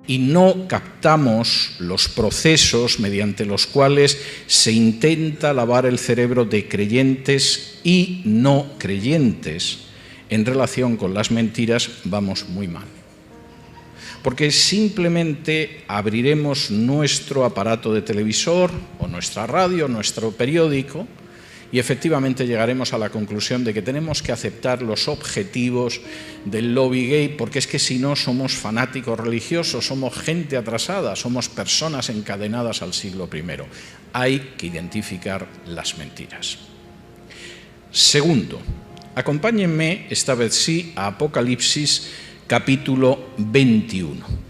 y no captamos los procesos mediante los cuales se intenta lavar el cerebro de creyentes y no creyentes en relación con las mentiras, vamos muy mal. Porque simplemente abriremos nuestro aparato de televisor o nuestra radio, nuestro periódico, y efectivamente llegaremos a la conclusión de que tenemos que aceptar los objetivos del lobby gay, porque es que si no somos fanáticos religiosos, somos gente atrasada, somos personas encadenadas al siglo I. Hay que identificar las mentiras. Segundo, acompáñenme, esta vez sí, a Apocalipsis capítulo 21.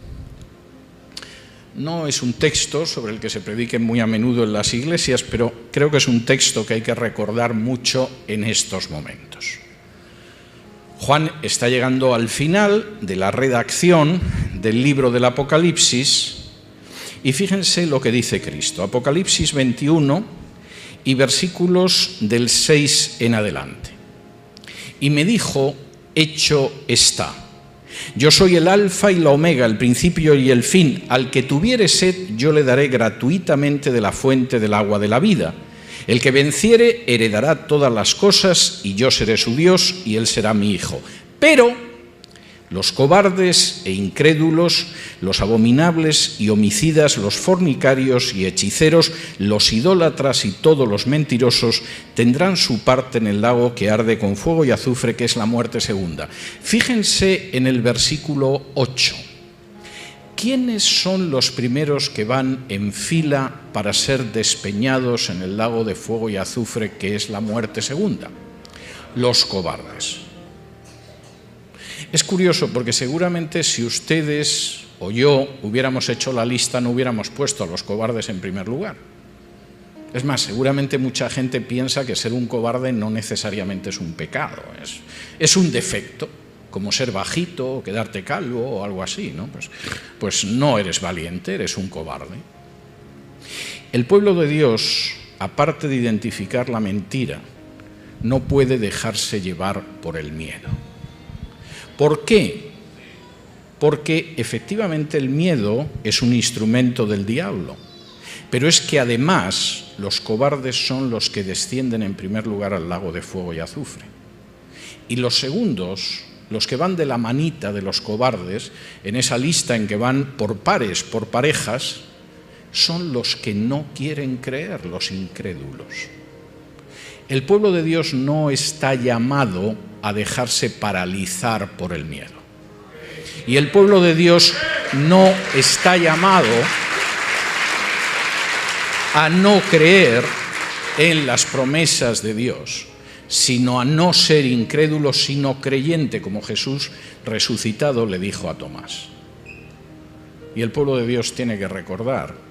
No es un texto sobre el que se predique muy a menudo en las iglesias, pero creo que es un texto que hay que recordar mucho en estos momentos. Juan está llegando al final de la redacción del libro del Apocalipsis y fíjense lo que dice Cristo. Apocalipsis 21 y versículos del 6 en adelante. Y me dijo, hecho está. Yo soy el alfa y la omega, el principio y el fin. Al que tuviere sed, yo le daré gratuitamente de la fuente del agua de la vida. El que venciere heredará todas las cosas, y yo seré su Dios, y él será mi hijo. Pero los cobardes e incrédulos, los abominables y homicidas, los fornicarios y hechiceros, los idólatras y todos los mentirosos tendrán su parte en el lago que arde con fuego y azufre, que es la muerte segunda. Fíjense en el versículo 8. ¿Quiénes son los primeros que van en fila para ser despeñados en el lago de fuego y azufre, que es la muerte segunda? Los cobardes. Es curioso porque seguramente si ustedes o yo hubiéramos hecho la lista no hubiéramos puesto a los cobardes en primer lugar. Es más, seguramente mucha gente piensa que ser un cobarde no necesariamente es un pecado, es un defecto, como ser bajito o quedarte calvo o algo así, ¿no? Pues no eres valiente, eres un cobarde. El pueblo de Dios, aparte de identificar la mentira, no puede dejarse llevar por el miedo. ¿Por qué? Porque efectivamente el miedo es un instrumento del diablo, pero es que además los cobardes son los que descienden en primer lugar al lago de fuego y azufre. Y los segundos, los que van de la manita de los cobardes, en esa lista en que van por pares, por parejas, son los que no quieren creer, los incrédulos. El pueblo de Dios no está llamado a dejarse paralizar por el miedo. Y el pueblo de Dios no está llamado a no creer en las promesas de Dios, sino a no ser incrédulo, sino creyente, como Jesús resucitado le dijo a Tomás. Y el pueblo de Dios tiene que recordar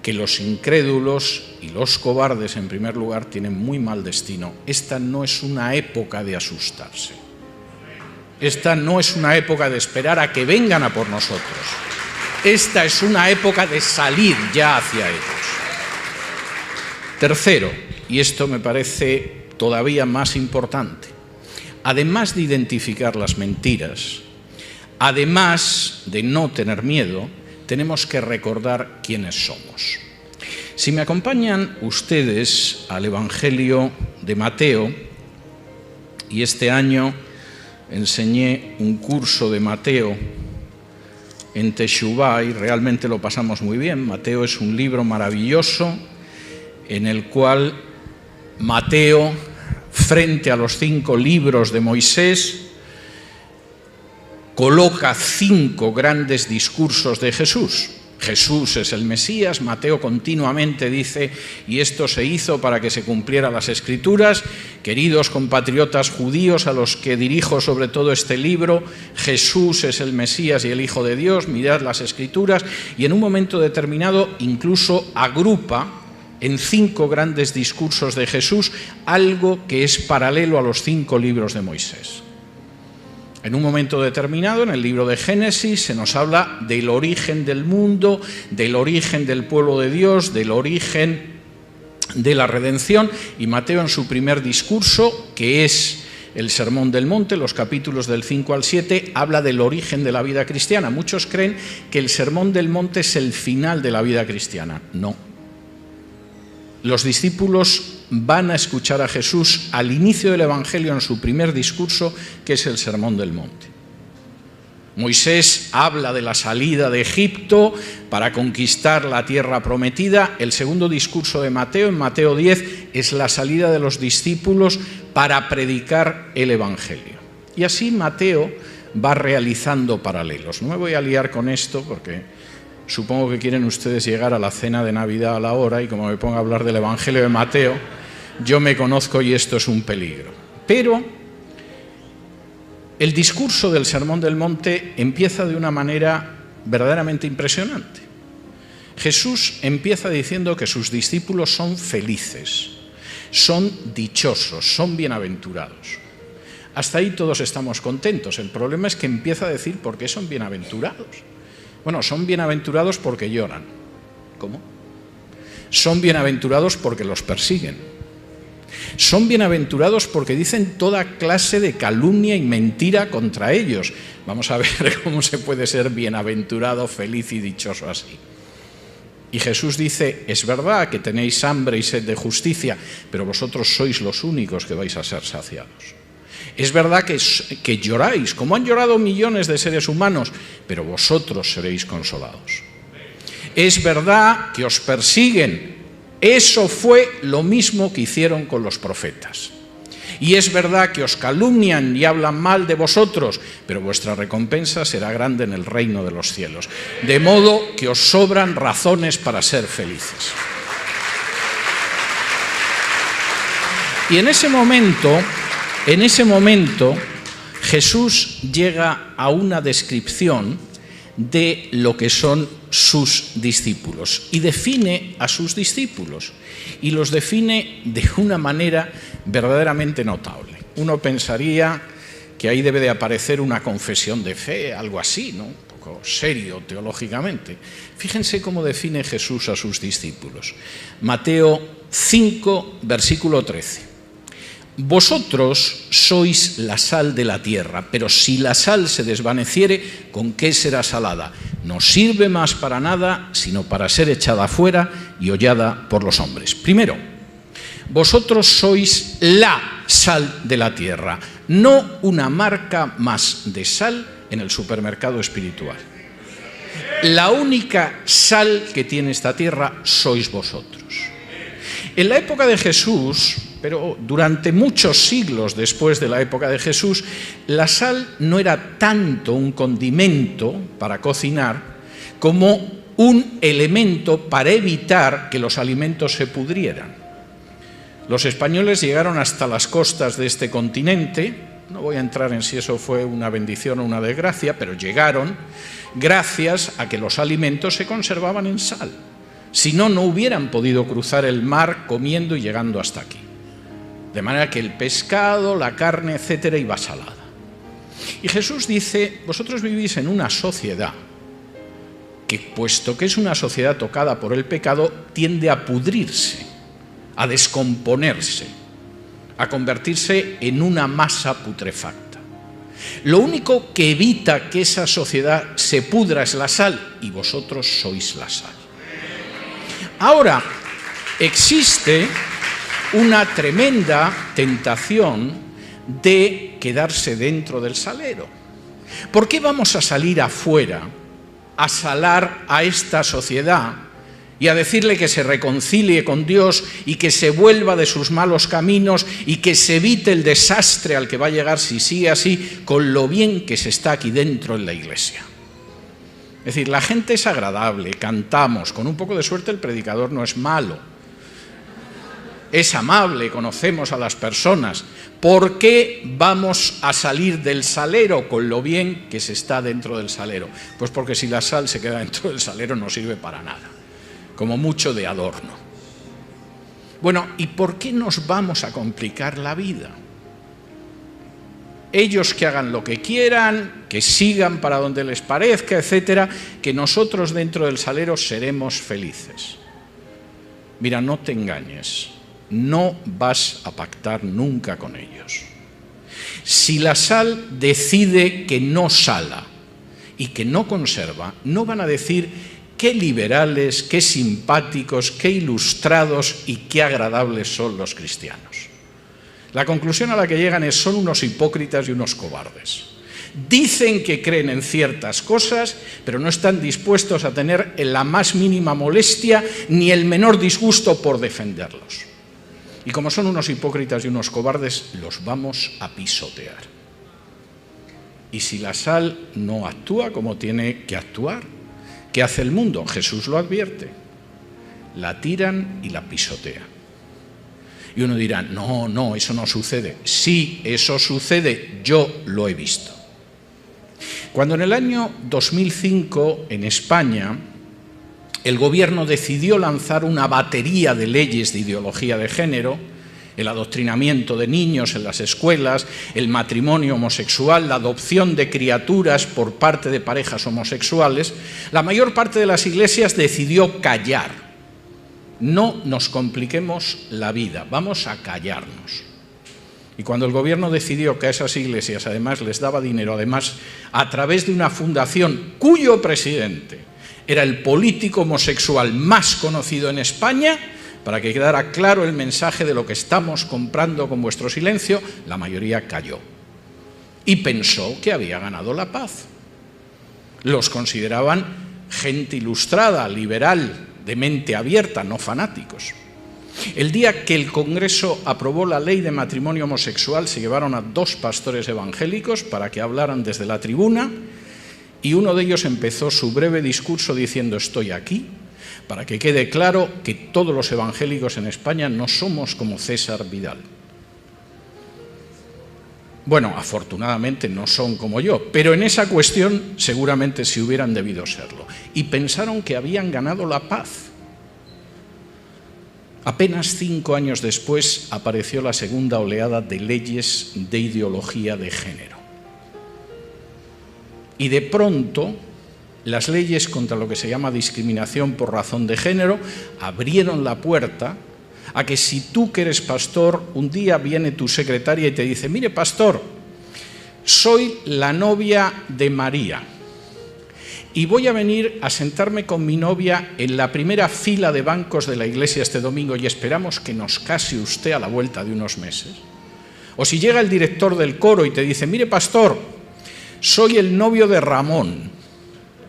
que los incrédulos y los cobardes, en primer lugar, tienen muy mal destino. Esta no es una época de asustarse. Esta no es una época de esperar a que vengan a por nosotros. Esta es una época de salir ya hacia ellos. Tercero, y esto me parece todavía más importante, además de identificar las mentiras, además de no tener miedo, tenemos que recordar quiénes somos. Si me acompañan ustedes al Evangelio de Mateo, y este año enseñé un curso de Mateo en Teshuvá y realmente lo pasamos muy bien. Mateo es un libro maravilloso en el cual Mateo, frente a los 5 libros de Moisés, coloca 5 grandes discursos de Jesús. Jesús es el Mesías. Mateo continuamente dice, y esto se hizo para que se cumplieran las Escrituras. Queridos compatriotas judíos a los que dirijo sobre todo este libro, Jesús es el Mesías y el Hijo de Dios, mirad las Escrituras, y en un momento determinado incluso agrupa en 5 grandes discursos de Jesús algo que es paralelo a los 5 libros de Moisés. En un momento determinado, en el libro de Génesis, se nos habla del origen del mundo, del origen del pueblo de Dios, del origen de la redención, y Mateo en su primer discurso, que es el Sermón del Monte, los capítulos del 5 al 7, habla del origen de la vida cristiana. Muchos creen que el Sermón del Monte es el final de la vida cristiana. No. Los discípulos van a escuchar a Jesús al inicio del Evangelio en su primer discurso, que es el Sermón del Monte. Moisés habla de la salida de Egipto para conquistar la tierra prometida. El segundo discurso de Mateo, en Mateo 10, es la salida de los discípulos para predicar el Evangelio. Y así Mateo va realizando paralelos. No me voy a liar con esto porque supongo que quieren ustedes llegar a la cena de Navidad a la hora, y como me pongo a hablar del Evangelio de Mateo, yo me conozco y esto es un peligro. Pero el discurso del Sermón del Monte empieza de una manera verdaderamente impresionante. Jesús empieza diciendo que sus discípulos son felices, son dichosos, son bienaventurados. Hasta ahí todos estamos contentos. El problema es que empieza a decir por qué son bienaventurados. Bueno, son bienaventurados porque lloran. ¿Cómo? Son bienaventurados porque los persiguen. Son bienaventurados porque dicen toda clase de calumnia y mentira contra ellos. Vamos a ver cómo se puede ser bienaventurado, feliz y dichoso así. Y Jesús dice, es verdad que tenéis hambre y sed de justicia, pero vosotros sois los únicos que vais a ser saciados. Es verdad que lloráis, como han llorado millones de seres humanos, pero vosotros seréis consolados. Es verdad que os persiguen. Eso fue lo mismo que hicieron con los profetas. Y es verdad que os calumnian y hablan mal de vosotros, pero vuestra recompensa será grande en el reino de los cielos. De modo que os sobran razones para ser felices. Y en ese momento, Jesús llega a una descripción de lo que son sus discípulos y define a sus discípulos y los define de una manera verdaderamente notable. Uno pensaría que ahí debe de aparecer una confesión de fe, algo así, ¿no? Un poco serio teológicamente. Fíjense cómo define Jesús a sus discípulos. Mateo 5, versículo 13. Vosotros sois la sal de la tierra, pero si la sal se desvaneciere, ¿con qué será salada? No sirve más para nada, sino para ser echada fuera y hollada por los hombres. Primero, vosotros sois la sal de la tierra, no una marca más de sal en el supermercado espiritual. La única sal que tiene esta tierra sois vosotros. En la época de Jesús, pero durante muchos siglos después de la época de Jesús, la sal no era tanto un condimento para cocinar como un elemento para evitar que los alimentos se pudrieran. Los españoles llegaron hasta las costas de este continente, no voy a entrar en si eso fue una bendición o una desgracia, pero llegaron gracias a que los alimentos se conservaban en sal. Si no, no hubieran podido cruzar el mar comiendo y llegando hasta aquí. De manera que el pescado, la carne, etcétera, iba salada. Y Jesús dice, vosotros vivís en una sociedad que, puesto que es una sociedad tocada por el pecado, tiende a pudrirse, a descomponerse, a convertirse en una masa putrefacta. Lo único que evita que esa sociedad se pudra es la sal, y vosotros sois la sal. Ahora, existe una tremenda tentación de quedarse dentro del salero. ¿Por qué vamos a salir afuera a salar a esta sociedad y a decirle que se reconcilie con Dios y que se vuelva de sus malos caminos y que se evite el desastre al que va a llegar si sigue así, con lo bien que se está aquí dentro en la iglesia? Es decir, la gente es agradable, cantamos, con un poco de suerte el predicador no es malo, es amable, conocemos a las personas. ¿Por qué vamos a salir del salero con lo bien que se está dentro del salero? Pues porque si la sal se queda dentro del salero no sirve para nada, como mucho de adorno. Bueno, ¿y por qué nos vamos a complicar la vida? Ellos que hagan lo que quieran, que sigan para donde les parezca, etcétera, que nosotros dentro del salero seremos felices. Mira, no te engañes. No vas a pactar nunca con ellos. Si la sal decide que no sala y que no conserva, no van a decir qué liberales, qué simpáticos, qué ilustrados y qué agradables son los cristianos. La conclusión a la que llegan es: son unos hipócritas y unos cobardes. Dicen que creen en ciertas cosas, pero no están dispuestos a tener la más mínima molestia ni el menor disgusto por defenderlos. Y como son unos hipócritas y unos cobardes, los vamos a pisotear. Y si la sal no actúa como tiene que actuar, ¿qué hace el mundo? Jesús lo advierte. La tiran y la pisotean. Y uno dirá: no, eso no sucede. Sí, eso sucede, yo lo he visto. Cuando en el año 2005 en España el gobierno decidió lanzar una batería de leyes de ideología de género, el adoctrinamiento de niños en las escuelas, el matrimonio homosexual, la adopción de criaturas por parte de parejas homosexuales, la mayor parte de las iglesias decidió callar. No nos compliquemos la vida, vamos a callarnos. Y cuando el gobierno decidió que a esas iglesias además les daba dinero, además a través de una fundación cuyo presidente era el político homosexual más conocido en España, para que quedara claro el mensaje de lo que estamos comprando con vuestro silencio, la mayoría cayó y pensó que había ganado la paz. Los consideraban gente ilustrada, liberal, de mente abierta, no fanáticos. El día que el Congreso aprobó la ley de matrimonio homosexual, se llevaron a 2 pastores evangélicos para que hablaran desde la tribuna, y uno de ellos empezó su breve discurso diciendo: estoy aquí para que quede claro que todos los evangélicos en España no somos como César Vidal. Bueno, afortunadamente no son como yo, pero en esa cuestión seguramente sí hubieran debido serlo. Y pensaron que habían ganado la paz. Apenas 5 años después apareció la segunda oleada de leyes de ideología de género. Y de pronto, las leyes contra lo que se llama discriminación por razón de género abrieron la puerta a que si tú que eres pastor, un día viene tu secretaria y te dice: mire, pastor, soy la novia de María y voy a venir a sentarme con mi novia en la primera fila de bancos de la iglesia este domingo y esperamos que nos case usted a la vuelta de unos meses. O si llega el director del coro y te dice: mire, pastor, soy el novio de Ramón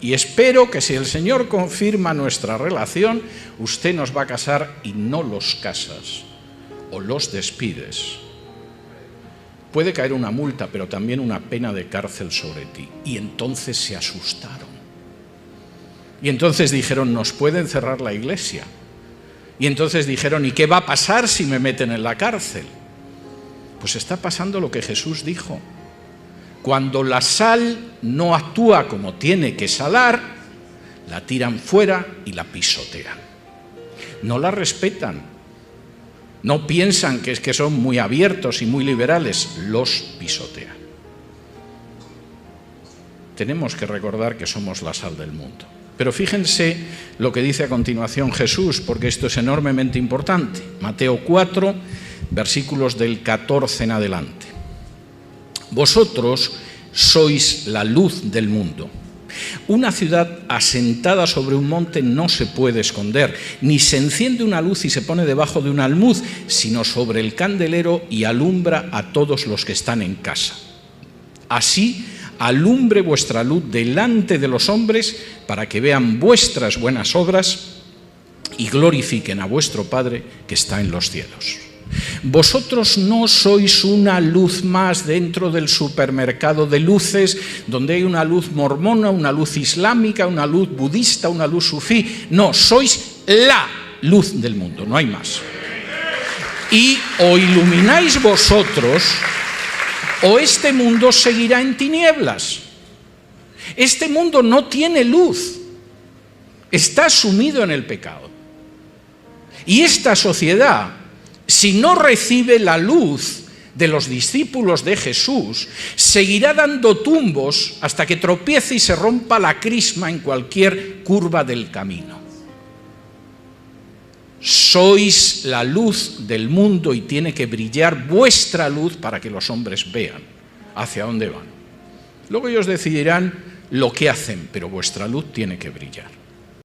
y espero que si el Señor confirma nuestra relación, usted nos va a casar, y no los casas o los despides. Puede caer una multa, pero también una pena de cárcel sobre ti. Y entonces se asustaron. Y entonces dijeron: nos pueden cerrar la iglesia. Y entonces dijeron: ¿y qué va a pasar si me meten en la cárcel? Pues está pasando lo que Jesús dijo. Cuando la sal no actúa como tiene que salar, la tiran fuera y la pisotean. No la respetan. No piensan que es que son muy abiertos y muy liberales, los pisotean. Tenemos que recordar que somos la sal del mundo. Pero fíjense lo que dice a continuación Jesús, porque esto es enormemente importante. Mateo 4, versículos del 14 en adelante. Vosotros sois la luz del mundo. Una ciudad asentada sobre un monte no se puede esconder, ni se enciende una luz y se pone debajo de un almud, sino sobre el candelero y alumbra a todos los que están en casa. Así alumbre vuestra luz delante de los hombres, para que vean vuestras buenas obras y glorifiquen a vuestro Padre que está en los cielos. Vosotros no sois una luz más dentro del supermercado de luces, donde hay una luz mormona, una luz islámica, una luz budista, una luz sufí. No, sois la luz del mundo, no hay más. Y o ilumináis vosotros, o este mundo seguirá en tinieblas. Este mundo no tiene luz, está sumido en el pecado. Y esta sociedad, si no recibe la luz de los discípulos de Jesús, seguirá dando tumbos hasta que tropiece y se rompa la crisma en cualquier curva del camino. sois la luz del mundo y tiene que brillar vuestra luz para que los hombres vean hacia dónde van. Luego ellos decidirán lo que hacen, pero vuestra luz tiene que brillar.